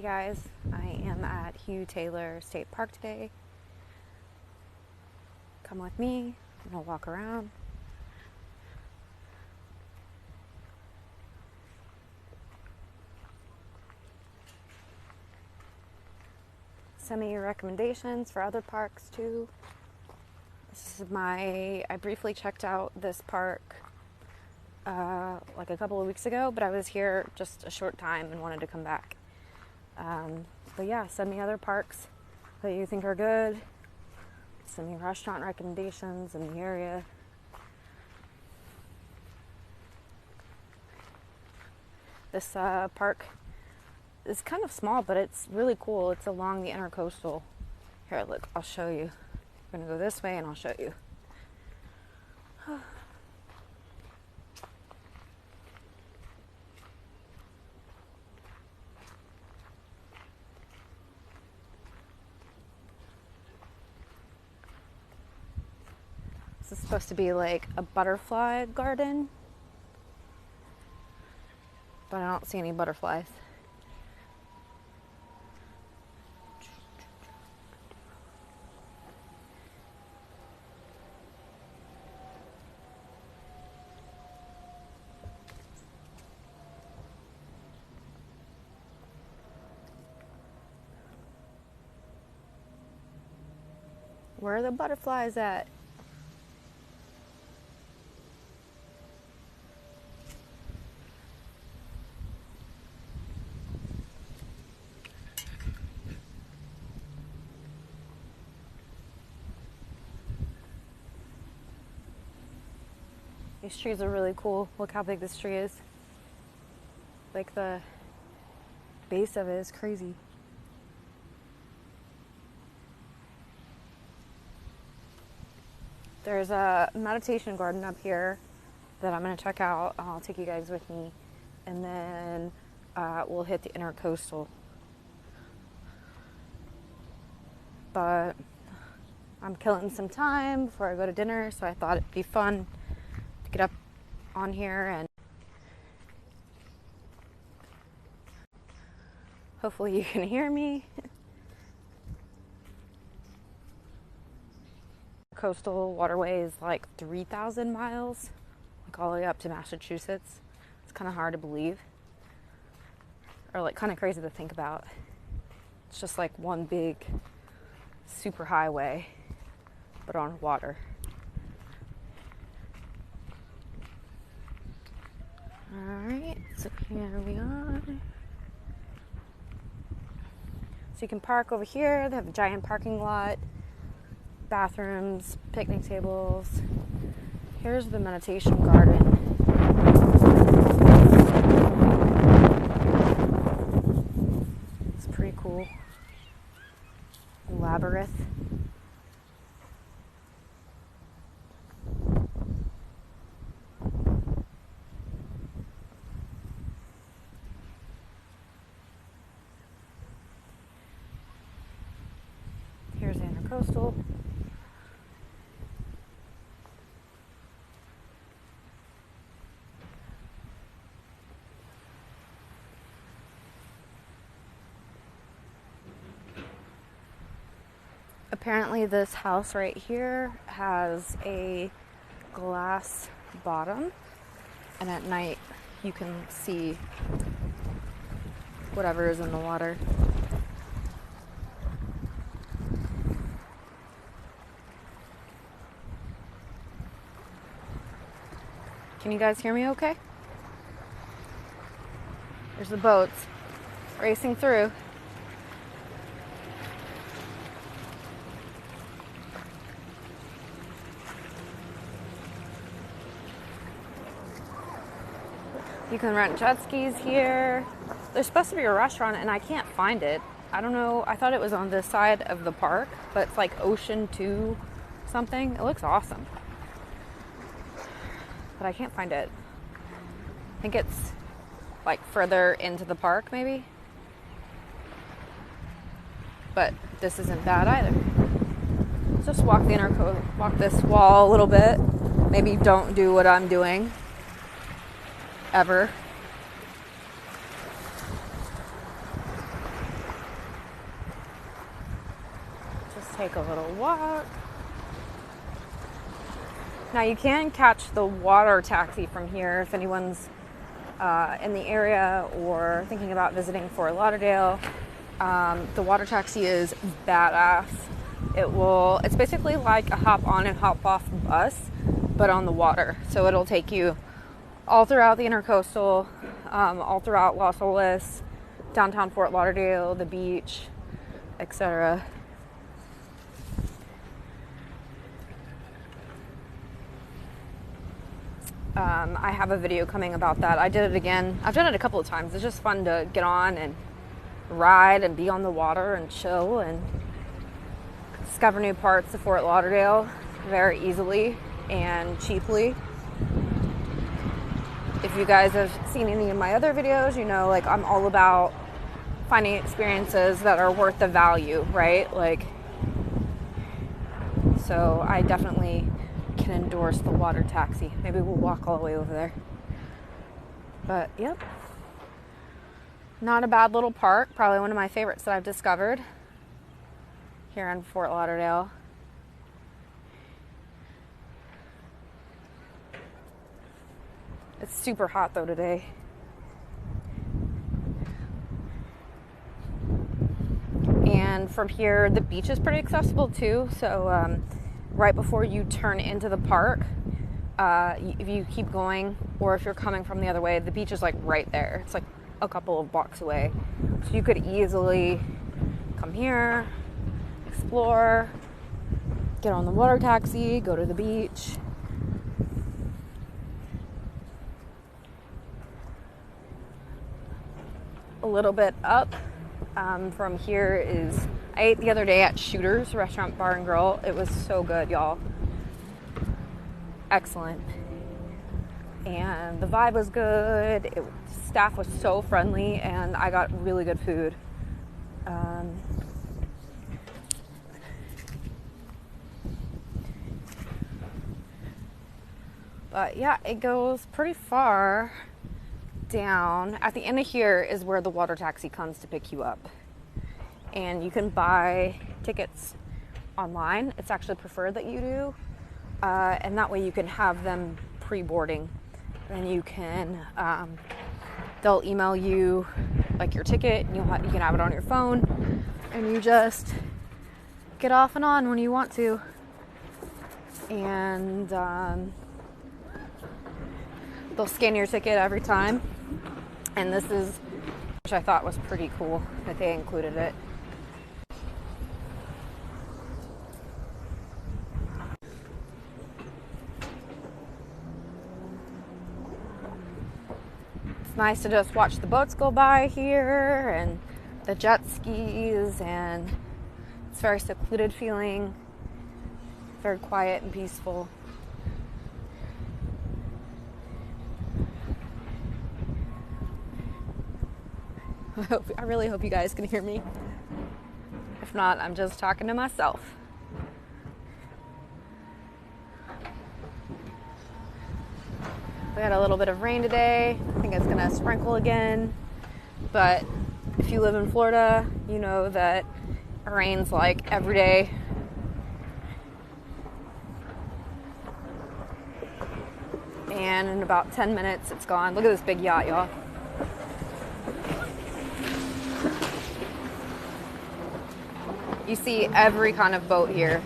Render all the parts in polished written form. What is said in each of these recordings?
guys, I am at Hugh Taylor State Park today. Come with me, I'm gonna walk around. Send me your recommendations for other parks too. This is I briefly checked out this park like a couple of weeks ago, but I was here just a short time and wanted to come back. But yeah, send me other parks that you think are good. Send me restaurant recommendations in the area. This park is kind of small, but it's really cool. It's along the intercoastal. Here, look, I'll show you. We're gonna go this way and I'll show you. This is supposed to be like a butterfly garden, but I don't see any butterflies. Where are the butterflies at? These trees are really cool. Look how big this tree is. Like the base of it is crazy. There's a meditation garden up here that I'm going to check out. I'll take you guys with me. And then we'll hit the intercoastal. But I'm killing some time before I go to dinner, so I thought it'd be fun to get up on here and hopefully you can hear me. Coastal waterway is like 3,000 miles, like all the way up to Massachusetts. It's kind of hard to believe, or like kind of crazy to think about. It's just like one big super highway, but on water. Alright, so here we are. So you can park over here. They have a giant parking lot, bathrooms, picnic tables. Here's the meditation garden. It's pretty cool. Labyrinth. Here's the intercoastal. Apparently this house right here has a glass bottom, and at night you can see whatever is in the water. Can you guys hear me okay? There's the boats racing through. You can rent jet skis here. There's supposed to be a restaurant and I can't find it. I don't know. I thought it was on this side of the park, but it's like Ocean 2 something. It looks awesome. But I can't find it. I think it's like further into the park maybe. But this isn't bad either. Just walk this wall a little bit. Maybe don't do what I'm doing. Ever. take a little walk. Now you can catch the water taxi from here if anyone's in the area or thinking about visiting Fort Lauderdale. The water taxi is badass. It's basically like a hop on and hop off bus, but on the water. So it'll take you all throughout the intercoastal, all throughout Los Olas, downtown Fort Lauderdale, the beach, etc. I have a video coming about that. I did it again. I've done it a couple of times. It's just fun to get on and ride and be on the water and chill and discover new parts of Fort Lauderdale very easily and cheaply. If you guys have seen any of my other videos, you know, like, I'm all about finding experiences that are worth the value, right? Like, so I definitely can endorse the water taxi. Maybe we'll walk all the way over there. But yep, not a bad little park. Probably one of my favorites that I've discovered here in Fort Lauderdale. It's super hot though today. And from here, the beach is pretty accessible too. So right before you turn into the park, if you keep going, or if you're coming from the other way, the beach is like right there. It's like a couple of blocks away. So you could easily come here, explore, get on the water taxi, go to the beach. A little bit up from here is, I ate the other day at Shooter's Restaurant Bar and Grill. It was so good, y'all. Excellent. And the vibe was good. Staff was so friendly, and I got really good food. But yeah, it goes pretty far down. At the end of here is where the water taxi comes to pick you up. And you can buy tickets online. It's actually preferred that you do. And that way you can have them pre-boarding. And you can, they'll email you like your ticket, and you can have it on your phone. And you just get off and on when you want to. And they'll scan your ticket every time. And this is, which I thought was pretty cool that they included it. It's nice to just watch the boats go by here and the jet skis, and it's very secluded feeling, very quiet and peaceful. I really hope you guys can hear me. If not, I'm just talking to myself. We had a little bit of rain today. I think it's gonna sprinkle again. But if you live in Florida, you know that it rains like every day. And in about 10 minutes, it's gone. Look at this big yacht, y'all. You see every kind of boat here.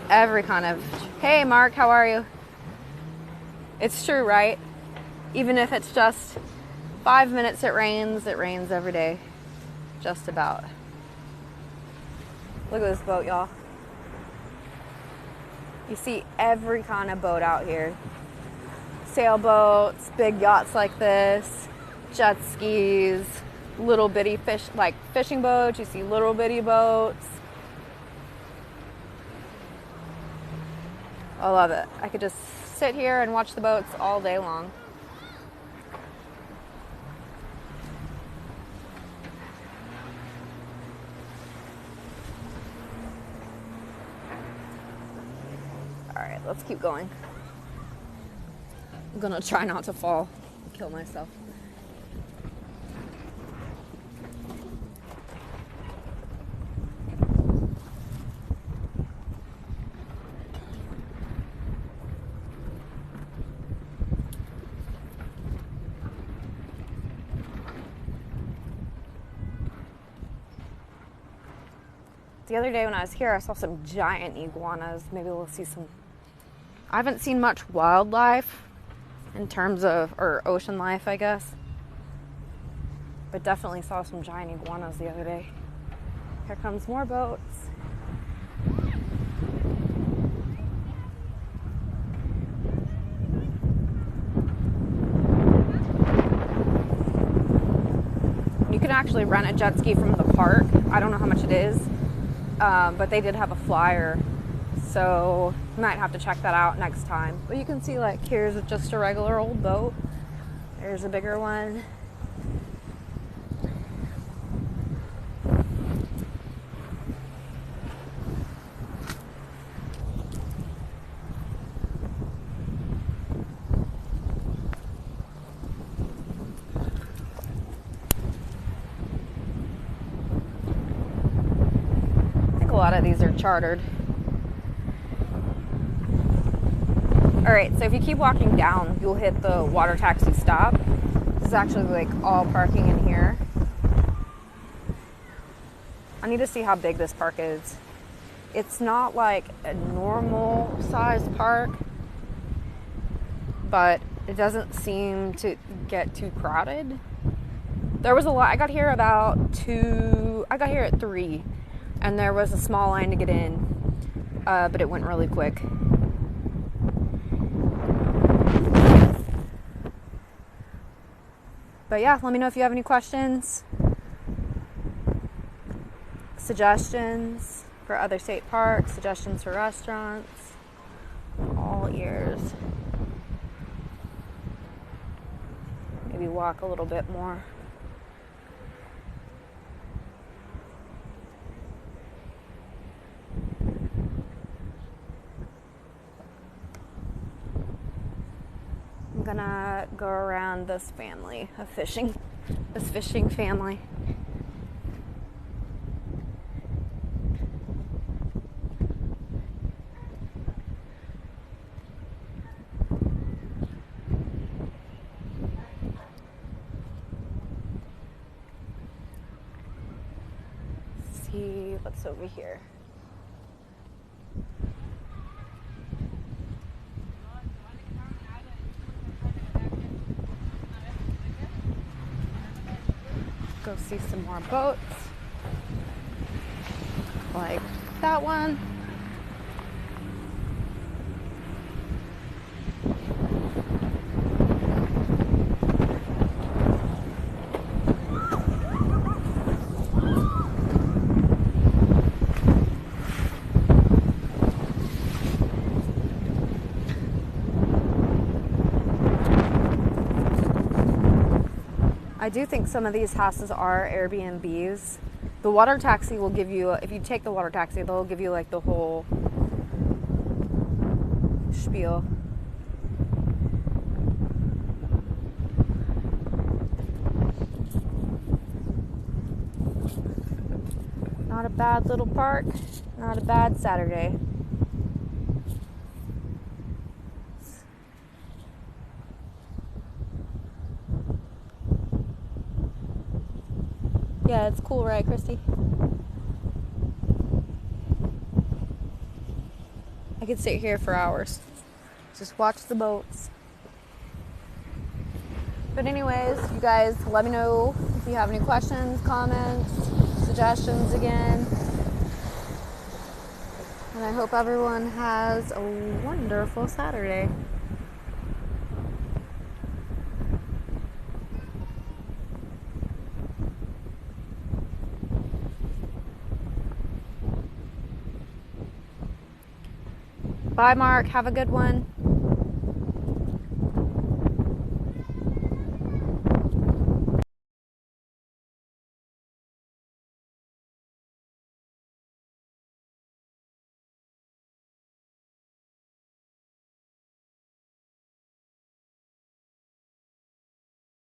Every kind of... Hey, Mark, how are you? It's true, right? Even if it's just 5 minutes it rains every day. Just about. Look at this boat, y'all. You see every kind of boat out here. Sailboats, big yachts like this, jet skis, little bitty fish, like fishing boats. You see little bitty boats. I love it. I could just sit here and watch the boats all day long. All right, let's keep going. I'm gonna try not to fall and kill myself. The other day when I was here, I saw some giant iguanas. Maybe we'll see some. I haven't seen much wildlife in terms of, or ocean life, I guess. But definitely saw some giant iguanas the other day. Here comes more boats. You can actually rent a jet ski from the park. I don't know how much it is, but they did have a flyer. So you might have to check that out next time. But you can see, like, here's just a regular old boat. There's a bigger one. I think a lot of these are chartered. Alright, so if you keep walking down, you'll hit the water taxi stop. This is actually like all parking in here. I need to see how big this park is. It's not like a normal size park, but it doesn't seem to get too crowded. There was a lot. I got here at 3, and there was a small line to get in, but it went really quick. But yeah, let me know if you have any questions, suggestions for other state parks, suggestions for restaurants, all ears. Maybe walk a little bit more. I'm gonna go around this family of fishing, this fishing family. See what's over here. Go see some more boats, like that one. I do think some of these houses are Airbnbs. The water taxi will give you, if you take the water taxi, they'll give you like the whole spiel. Not a bad little park, not a bad Saturday. Yeah, it's cool, right, Christy? I could sit here for hours. Just watch the boats. But anyways, you guys let me know if you have any questions, comments, suggestions again. And I hope everyone has a wonderful Saturday. Bye, Mark. Have a good one.